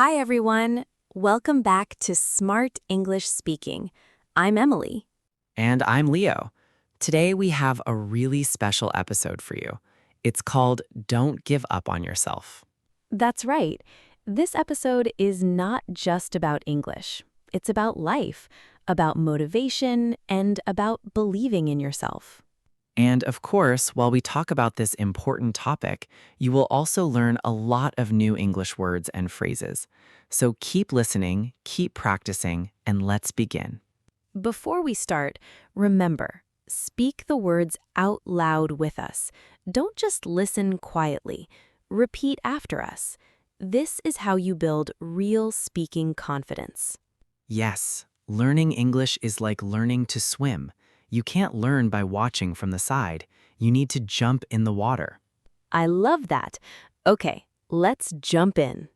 Hi, everyone. Welcome back to Smart English Speaking. I'm Emily. And I'm Leo. Today we have a really special episode for you. It's called Don't Give Up on Yourself. That's right. This episode is not just about English. It's about life, about motivation, and about believing in yourself. And of course, while we talk about this important topic, you will also learn a lot of new English words and phrases. So keep listening, keep practicing, and let's begin. Before we start, remember, speak the words out loud with us. Don't just listen quietly. Repeat after us. This is how you build real speaking confidence. Yes, learning English is like learning to swim. You can't learn by watching from the side. You need to jump in the water. I love that. Okay, let's jump in.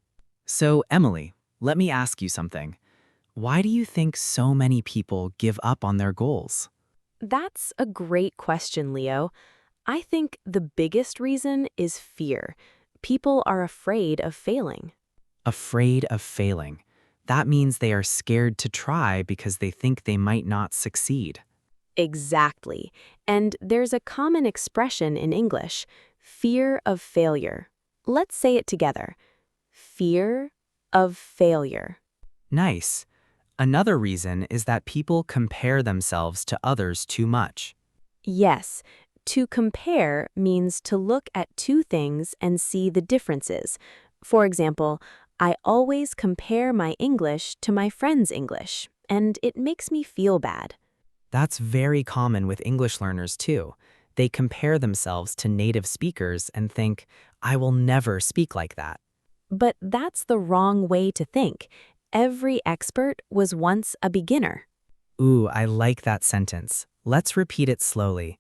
So, Emily, let me ask you something. Why do you think so many people give up on their goals? That's a great question, Leo. I think the biggest reason is fear. People are afraid of failing. Afraid of failing. That means they are scared to try because they think they might not succeed. Exactly. And there's a common expression in English, fear of failure. Let's say it together. Fear of failure. Nice. Another reason is that people compare themselves to others too much. Yes, to compare means to look at two things and see the differences. For example, I always compare my English to my friend's English, and it makes me feel bad. That's very common with English learners too. They compare themselves to native speakers and think, I will never speak like that. But that's the wrong way to think. Every expert was once a beginner. Ooh, I like that sentence. Let's repeat it slowly.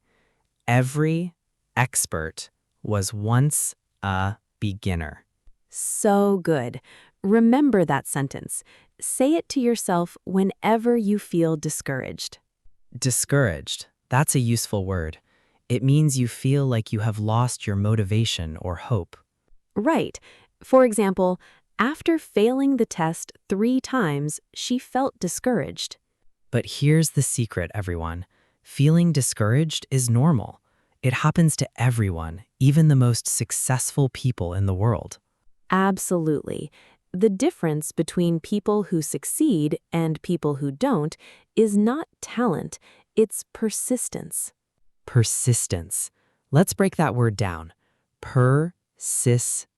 Every expert was once a beginner. So good. Remember that sentence. Say it to yourself whenever you feel discouraged. Discouraged. That's a useful word. It means you feel like you have lost your motivation or hope. Right. For example, after failing the test 3 times, she felt discouraged. But here's the secret, everyone. Feeling discouraged is normal. It happens to everyone, even the most successful people in the world. Absolutely. The difference between people who succeed and people who don't is not talent, it's persistence. Persistence. Let's break that word down. Persistence.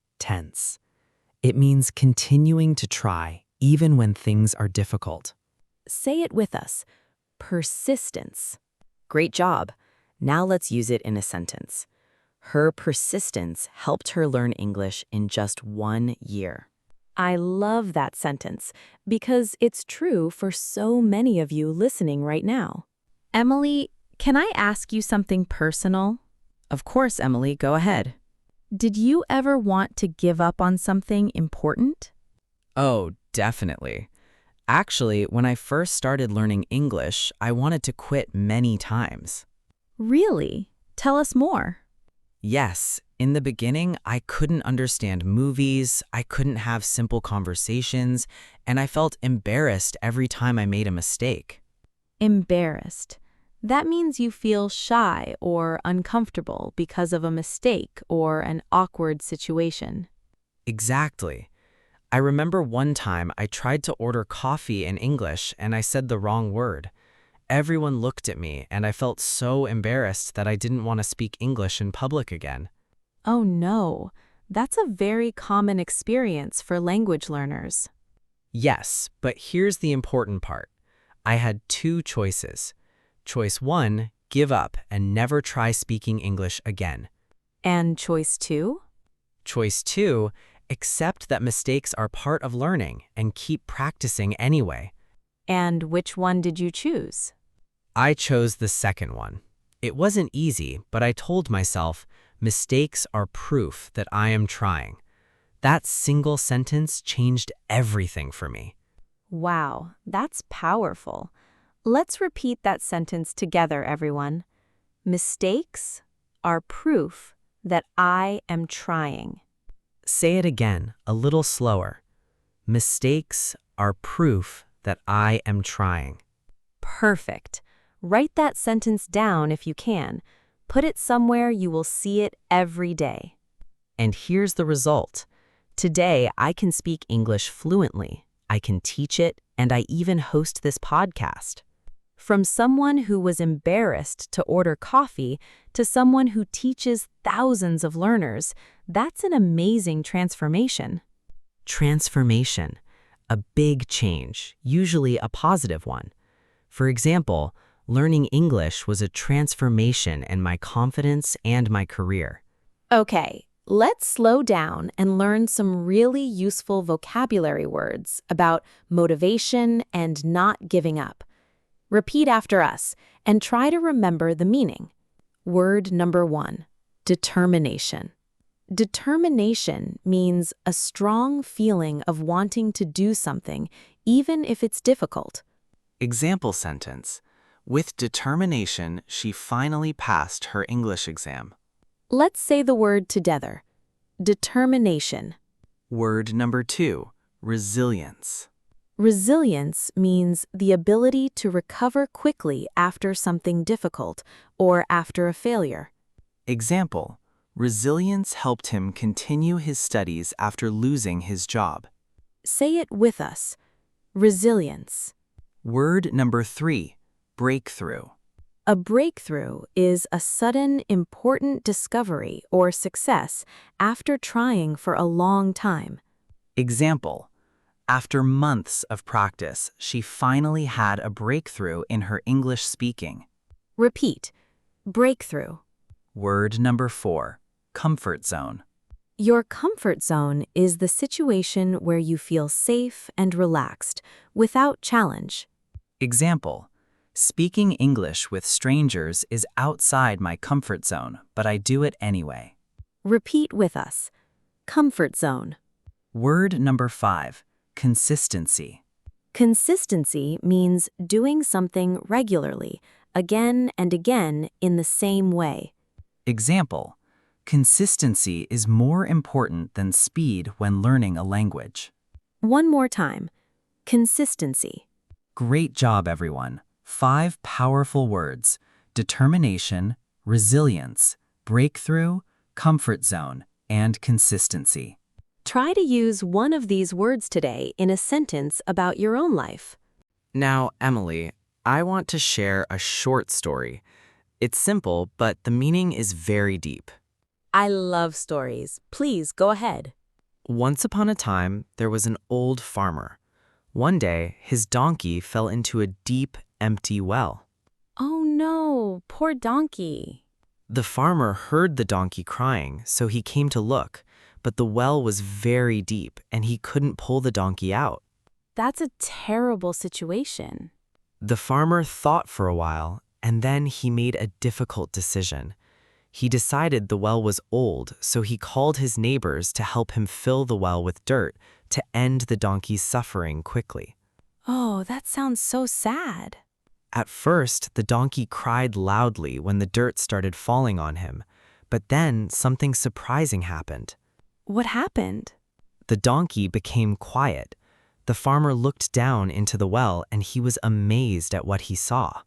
It means continuing to try, even when things are difficult. Say it with us. Persistence. Great job. Now let's use it in a sentence. Her persistence helped her learn English in just 1 year. I love that sentence because it's true for so many of you listening right now. Emily, can I ask you something personal? Of course, Emily, go ahead. Did you ever want to give up on something important? Oh, definitely. Actually, when I first started learning English, I wanted to quit many times. Really? Tell us more. Yes, in the beginning, I couldn't understand movies, I couldn't have simple conversations, and I felt embarrassed every time I made a mistake. Embarrassed. That means you feel shy or uncomfortable because of a mistake or an awkward situation. Exactly. I remember one time I tried to order coffee in English and I said the wrong word. Everyone looked at me and I felt so embarrassed that I didn't want to speak English in public again. Oh no, that's a very common experience for language learners. Yes, but here's the important part. I had two choices. Choice 1, give up and never try speaking English again. And choice 2? Choice 2, accept that mistakes are part of learning and keep practicing anyway. And which one did you choose? I chose the second one. It wasn't easy, but I told myself, mistakes are proof that I am trying. That single sentence changed everything for me. Wow, that's powerful. Let's repeat that sentence together, everyone. Mistakes are proof that I am trying. Say it again, a little slower. Mistakes are proof that I am trying. Perfect. Write that sentence down if you can. Put it somewhere you will see it every day. And here's the result. Today, I can speak English fluently. I can teach it, and I even host this podcast. From someone who was embarrassed to order coffee to someone who teaches thousands of learners, that's an amazing transformation. Transformation, a big change, usually a positive one. For example, learning English was a transformation in my confidence and my career. Okay, let's slow down and learn some really useful vocabulary words about motivation and not giving up. Repeat after us and try to remember the meaning. Word number 1, determination. Determination means a strong feeling of wanting to do something, even if it's difficult. Example sentence. With determination, she finally passed her English exam. Let's say the word together. Determination. Word number 2, resilience. Resilience means the ability to recover quickly after something difficult or after a failure. Example. Resilience helped him continue his studies after losing his job. Say it with us. Resilience. Word number 3, breakthrough. A breakthrough is a sudden, important discovery or success after trying for a long time. Example. After months of practice, she finally had a breakthrough in her English speaking. Repeat. Breakthrough. Word number 4, comfort zone. Your comfort zone is the situation where you feel safe and relaxed, without challenge. Example. Speaking English with strangers is outside my comfort zone, but I do it anyway. Repeat with us. Comfort zone. Word number 5, consistency. Consistency means doing something regularly, again and again in the same way. Example. Consistency is more important than speed when learning a language. One more time. Consistency. Great job, everyone. 5 powerful words: determination, resilience, breakthrough, comfort zone, and consistency. Try to use one of these words today in a sentence about your own life. Now, Emily, I want to share a short story. It's simple, but the meaning is very deep. I love stories. Please go ahead. Once upon a time, there was an old farmer. One day, his donkey fell into a deep, empty well. Oh no, poor donkey. The farmer heard the donkey crying, so he came to look, but the well was very deep and he couldn't pull the donkey out. That's a terrible situation. The farmer thought for a while, and then he made a difficult decision. He decided the well was old, so he called his neighbors to help him fill the well with dirt to end the donkey's suffering quickly. Oh, that sounds so sad. At first, the donkey cried loudly when the dirt started falling on him, but then something surprising happened. What happened? The donkey became quiet. The farmer looked down into the well and he was amazed at what he saw.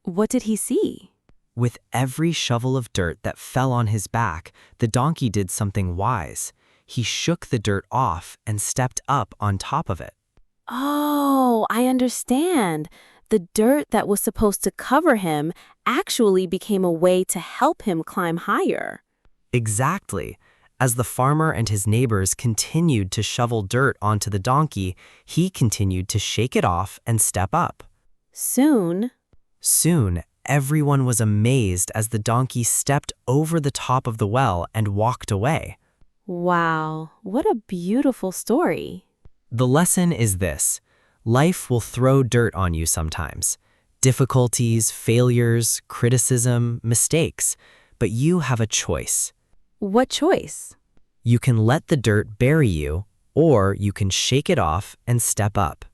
What did he see? With every shovel of dirt that fell on his back, the donkey did something wise. He shook the dirt off and stepped up on top of it. Oh, I understand. The dirt that was supposed to cover him actually became a way to help him climb higher. Exactly. As the farmer and his neighbors continued to shovel dirt onto the donkey, he continued to shake it off and step up. Soon, everyone was amazed as the donkey stepped over the top of the well and walked away. wow, what a beautiful story. The lesson is this: life will throw dirt on you sometimes. Difficulties, failures, criticism, mistakes. But you have a choice. What choice? You can let the dirt bury you, or you can shake it off and step up.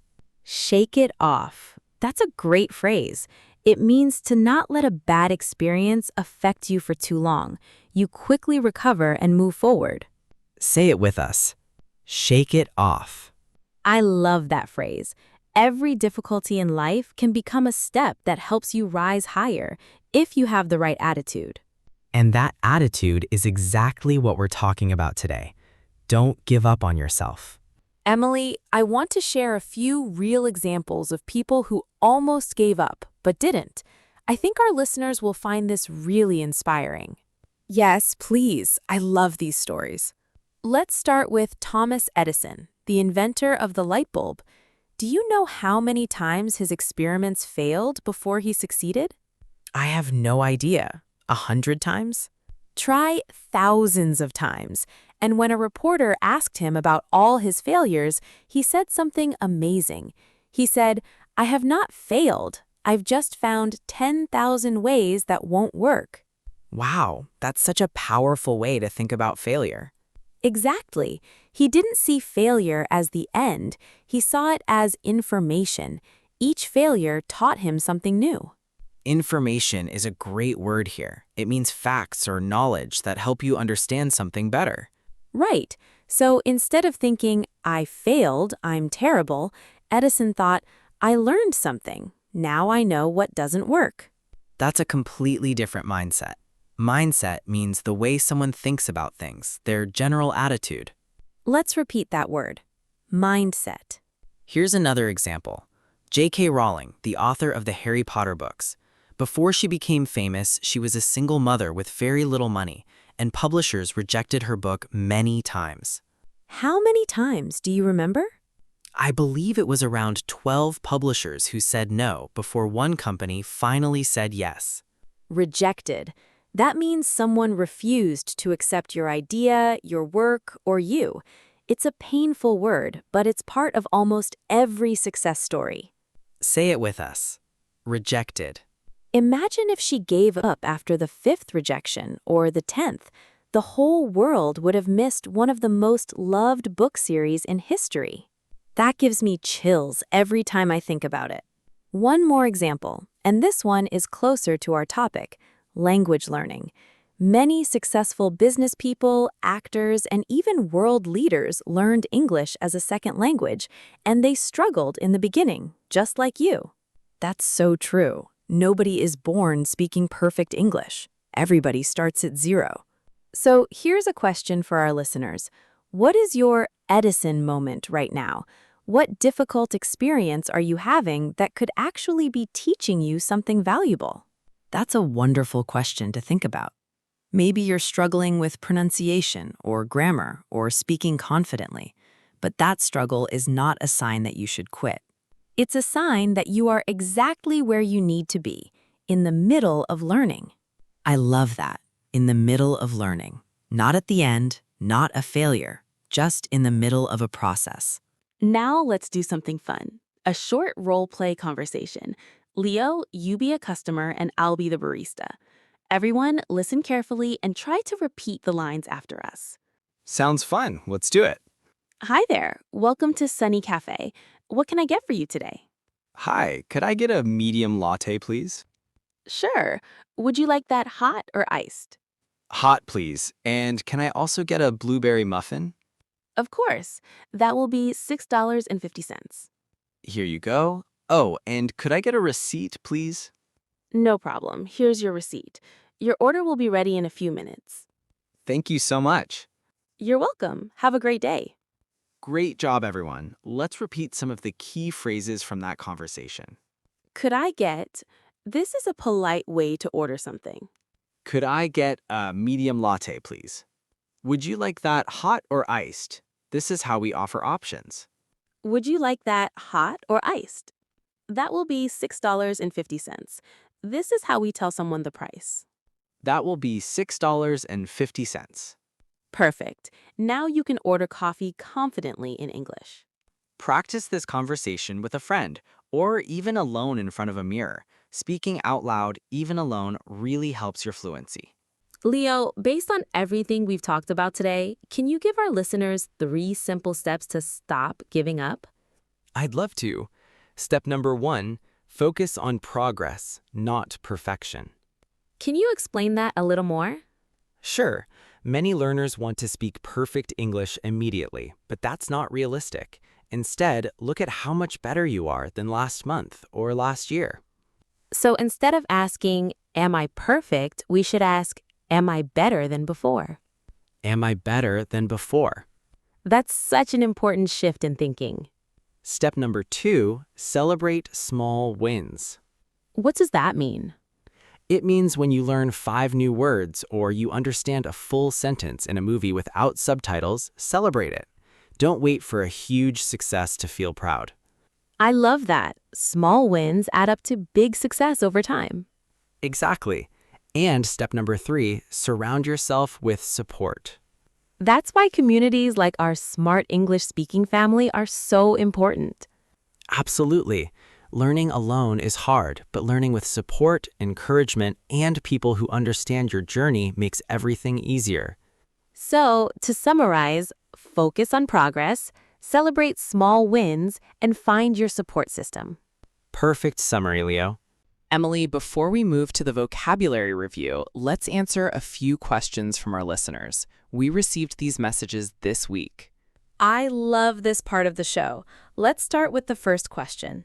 Shake it off. That's a great phrase. It means to not let a bad experience affect you for too long. You quickly recover and move forward. Say it with us. Shake it off. I love that phrase. Every difficulty in life can become a step that helps you rise higher if you have the right attitude. And that attitude is exactly what we're talking about today. Don't give up on yourself. Emily, I want to share a few real examples of people who almost gave up but didn't. I think our listeners will find this really inspiring. Yes, please. I love these stories. Let's start with Thomas Edison, the inventor of the light bulb. Do you know how many times his experiments failed before he succeeded? I have no idea. 100 times? Try thousands of times. And when a reporter asked him about all his failures, he said something amazing. He said, "I have not failed. I've just found 10,000 ways that won't work." Wow, that's such a powerful way to think about failure. Exactly. He didn't see failure as the end. He saw it as information. Each failure taught him something new. Information is a great word here. It means facts or knowledge that help you understand something better. Right. So instead of thinking, "I failed, I'm terrible," Edison thought, "I learned something. Now I know what doesn't work." That's a completely different mindset. Mindset means the way someone thinks about things, their general attitude. Let's repeat that word. Mindset. Here's another example. J.K. Rowling, the author of the Harry Potter books. Before she became famous, she was a single mother with very little money, and publishers rejected her book many times. How many times do you remember? I believe it was around 12 publishers who said no before one company finally said yes. Rejected. That means someone refused to accept your idea, your work, or you. It's a painful word, but it's part of almost every success story. Say it with us. Rejected. Imagine if she gave up after the 5th rejection or the 10th. The whole world would have missed one of the most loved book series in history. That gives me chills every time I think about it. One more example, and this one is closer to our topic, language learning. Many successful business people, actors, and even world leaders learned English as a second language, and they struggled in the beginning, just like you. That's so true. Nobody is born speaking perfect English. Everybody starts at 0. So here's a question for our listeners. What is your Edison moment right now? What difficult experience are you having that could actually be teaching you something valuable? That's a wonderful question to think about. Maybe you're struggling with pronunciation or grammar or speaking confidently, but that struggle is not a sign that you should quit. It's a sign that you are exactly where you need to be, in the middle of learning. I love that, in the middle of learning. Not at the end, not a failure, just in the middle of a process. Now let's do something fun. A short role-play conversation. Leo, you be a customer and I'll be the barista. Everyone, listen carefully and try to repeat the lines after us. Sounds fun. Let's do it. Hi there. Welcome to Sunny Cafe. What can I get for you today? Hi, could I get a medium latte, please? Sure. Would you like that hot or iced? Hot, please. And can I also get a blueberry muffin? Of course. That will be $6.50. Here you go. Oh, and could I get a receipt, please? No problem. Here's your receipt. Your order will be ready in a few minutes. Thank you so much. You're welcome. Have a great day. Great job, everyone. Let's repeat some of the key phrases from that conversation. Could I get... This is a polite way to order something. Could I get a medium latte, please? Would you like that hot or iced? This is how we offer options. Would you like that hot or iced? That will be $6.50. This is how we tell someone the price. That will be $6.50. Perfect. Now you can order coffee confidently in English. Practice this conversation with a friend or even alone in front of a mirror. Speaking out loud, even alone, really helps your fluency. Leo, based on everything we've talked about today, can you give our listeners 3 simple steps to stop giving up? I'd love to. Step number 1, focus on progress, not perfection. Can you explain that a little more? Sure, many learners want to speak perfect English immediately, but that's not realistic. Instead, look at how much better you are than last month or last year. So instead of asking, am I perfect, we should ask, am I better than before? Am I better than before? That's such an important shift in thinking. Step number 2, celebrate small wins. What does that mean? It means when you learn 5 new words or you understand a full sentence in a movie without subtitles, celebrate it. Don't wait for a huge success to feel proud. I love that. Small wins add up to big success over time. Exactly. And step number 3, surround yourself with support. That's why communities like our Smart English Speaking family are so important. Absolutely. Learning alone is hard, but learning with support, encouragement, and people who understand your journey makes everything easier. So, to summarize, focus on progress, celebrate small wins, and find your support system. Perfect summary, Leo. Emily, before we move to the vocabulary review, let's answer a few questions from our listeners. We received these messages this week. I love this part of the show. Let's start with the first question.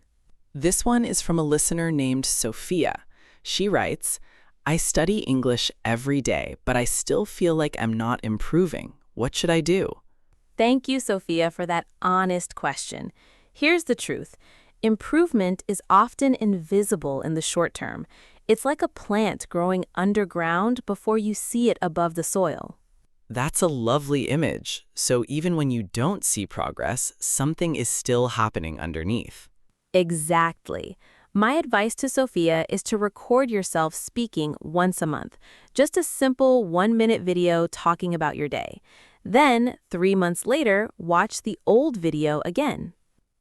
This one is from a listener named Sophia. She writes, I study English every day, but I still feel like I'm not improving. What should I do? Thank you, Sophia, for that honest question. Here's the truth. Improvement is often invisible in the short term. It's like a plant growing underground before you see it above the soil. That's a lovely image. So even when you don't see progress, something is still happening underneath. Exactly. My advice to Sophia is to record yourself speaking once a month. Just a simple 1-minute video talking about your day. Then, 3 months later, watch the old video again.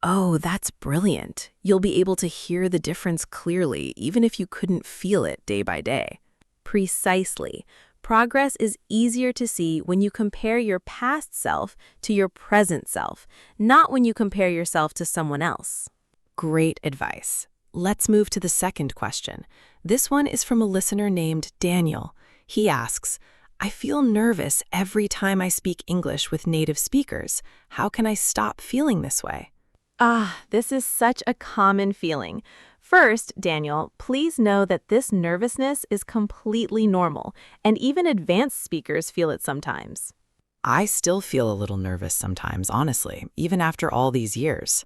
Oh, that's brilliant. You'll be able to hear the difference clearly, even if you couldn't feel it day by day. Precisely. Progress is easier to see when you compare your past self to your present self, not when you compare yourself to someone else. Great advice. Let's move to the second question. This one is from a listener named Daniel. He asks, I feel nervous every time I speak English with native speakers. How can I stop feeling this way? This is such a common feeling. First, Daniel, please know that this nervousness is completely normal, and even advanced speakers feel it sometimes. I still feel a little nervous sometimes, honestly, even after all these years.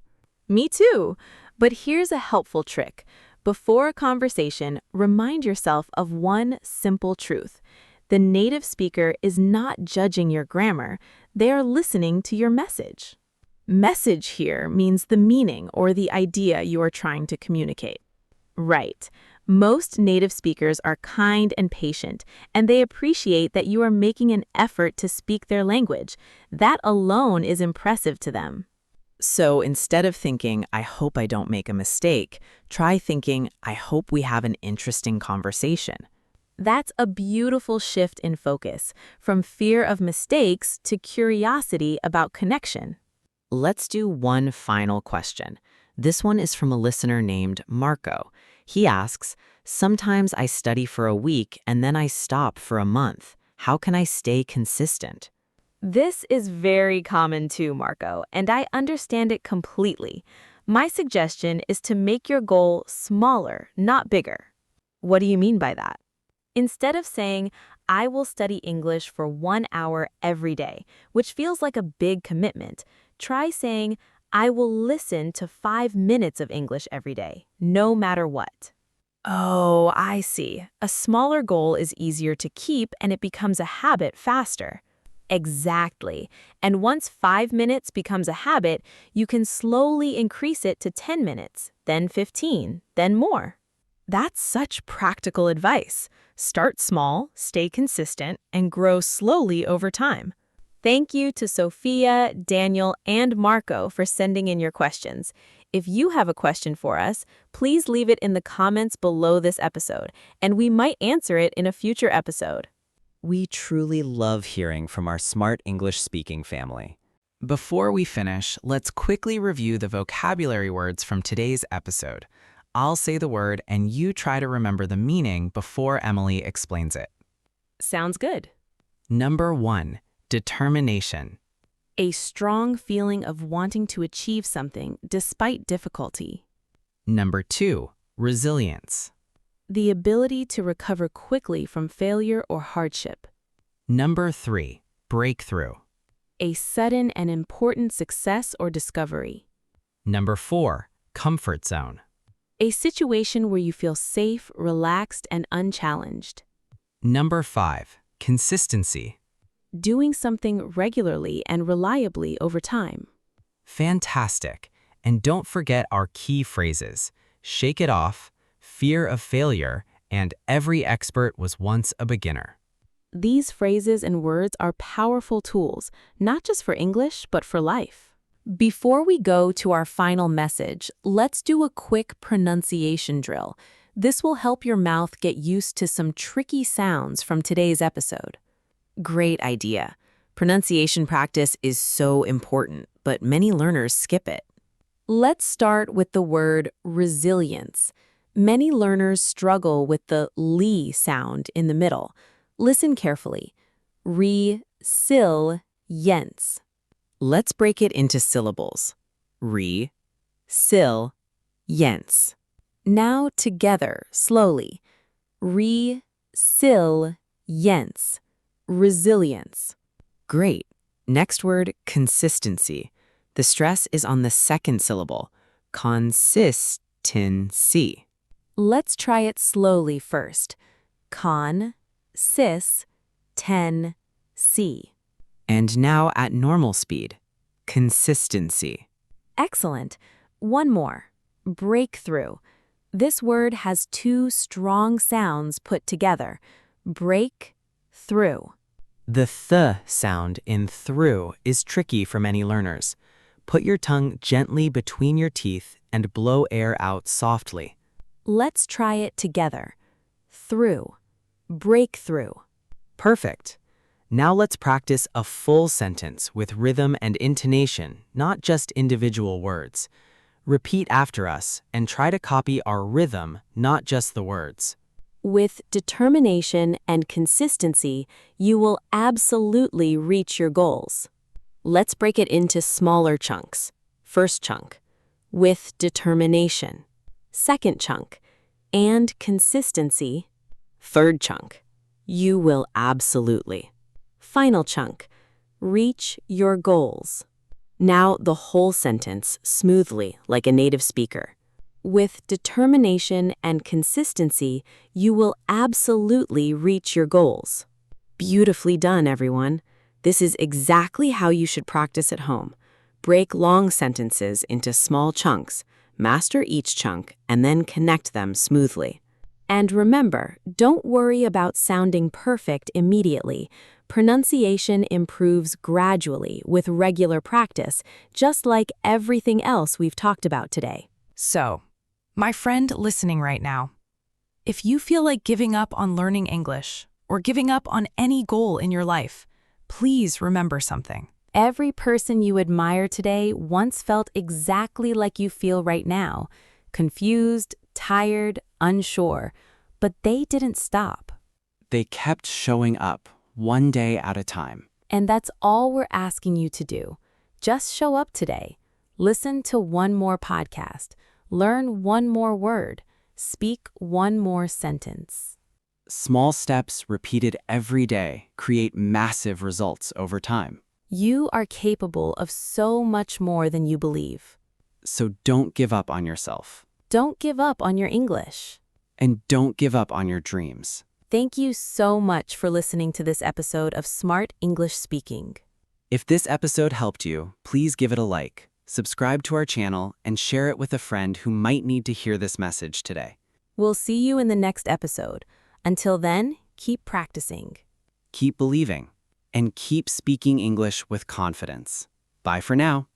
Me too. But here's a helpful trick. Before a conversation, remind yourself of one simple truth. The native speaker is not judging your grammar. They are listening to your message. Message here means the meaning or the idea you are trying to communicate. Right. Most native speakers are kind and patient, and they appreciate that you are making an effort to speak their language. That alone is impressive to them. So instead of thinking, I hope I don't make a mistake, try thinking, I hope we have an interesting conversation. That's a beautiful shift in focus, from fear of mistakes to curiosity about connection. Let's do one final question. This one is from a listener named Marco. He asks, sometimes I study for a week and then I stop for a month. How can I stay consistent? This is very common too, Marco, and I understand it completely. My suggestion is to make your goal smaller, not bigger. What do you mean by that? Instead of saying, I will study English for 1 hour every day, which feels like a big commitment, try saying, I will listen to 5 minutes of English every day, no matter what. Oh, I see. A smaller goal is easier to keep and it becomes a habit faster. Exactly. And once 5 minutes becomes a habit, you can slowly increase it to 10 minutes, then 15, then more. That's such practical advice. Start small, stay consistent, and grow slowly over time. Thank you to Sophia, Daniel, and Marco for sending in your questions. If you have a question for us, please leave it in the comments below this episode, and we might answer it in a future episode. We truly love hearing from our Smart English Speaking family. Before we finish, let's quickly review the vocabulary words from today's episode. I'll say the word and you try to remember the meaning before Emily explains it. Sounds good. Number 1, determination. A strong feeling of wanting to achieve something despite difficulty. Number 2, resilience. The ability to recover quickly from failure or hardship. Number 3, breakthrough. A sudden and important success or discovery. Number 4, comfort zone. A situation where you feel safe, relaxed, and unchallenged. Number 5, consistency. Doing something regularly and reliably over time. Fantastic. And don't forget our key phrases: shake it off, fear of failure, and every expert was once a beginner. These phrases and words are powerful tools, not just for English, but for life. Before we go to our final message, let's do a quick pronunciation drill. This will help your mouth get used to some tricky sounds from today's episode. Great idea. Pronunciation practice is so important, but many learners skip it. Let's start with the word resilience. Many learners struggle with the li sound in the middle. Listen carefully. Re-sil-yence. Let's break it into syllables. Re, sil, yence. Now together, slowly. Re-sil-yence. Resilience. Great. Next word, consistency. The stress is on the second syllable, consistency. Let's try it slowly first. Con-sis-ten-si. And now at normal speed, consistency. Excellent. One more. Breakthrough. This word has two strong sounds put together. Break through. The th sound in through is tricky for many learners. Put your tongue gently between your teeth and blow air out softly. Let's try it together. Through. Breakthrough. Perfect. Now let's practice a full sentence with rhythm and intonation, not just individual words. Repeat after us and try to copy our rhythm, not just the words. With determination and consistency, you will absolutely reach your goals. Let's break it into smaller chunks. First chunk, with determination. Second chunk, and consistency. Third chunk, you will absolutely. Final chunk, reach your goals. Now the whole sentence smoothly like a native speaker. With determination and consistency, you will absolutely reach your goals. Beautifully done, everyone. This is exactly how you should practice at home. Break long sentences into small chunks, master each chunk, and then connect them smoothly. And remember, don't worry about sounding perfect immediately. Pronunciation improves gradually with regular practice, just like everything else we've talked about today. So, my friend listening right now, if you feel like giving up on learning English or giving up on any goal in your life, please remember something. Every person you admire today once felt exactly like you feel right now, confused, tired, unsure, but they didn't stop. They kept showing up, one day at a time. And that's all we're asking you to do. Just show up today. Listen to one more podcast. Learn one more word. Speak one more sentence. Small steps repeated every day create massive results over time. You are capable of so much more than you believe. So don't give up on yourself. Don't give up on your English. And don't give up on your dreams. Thank you so much for listening to this episode of Smart English Speaking. If this episode helped you, please give it a like, subscribe to our channel, and share it with a friend who might need to hear this message today. We'll see you in the next episode. Until then, keep practicing. Keep believing, and keep speaking English with confidence. Bye for now.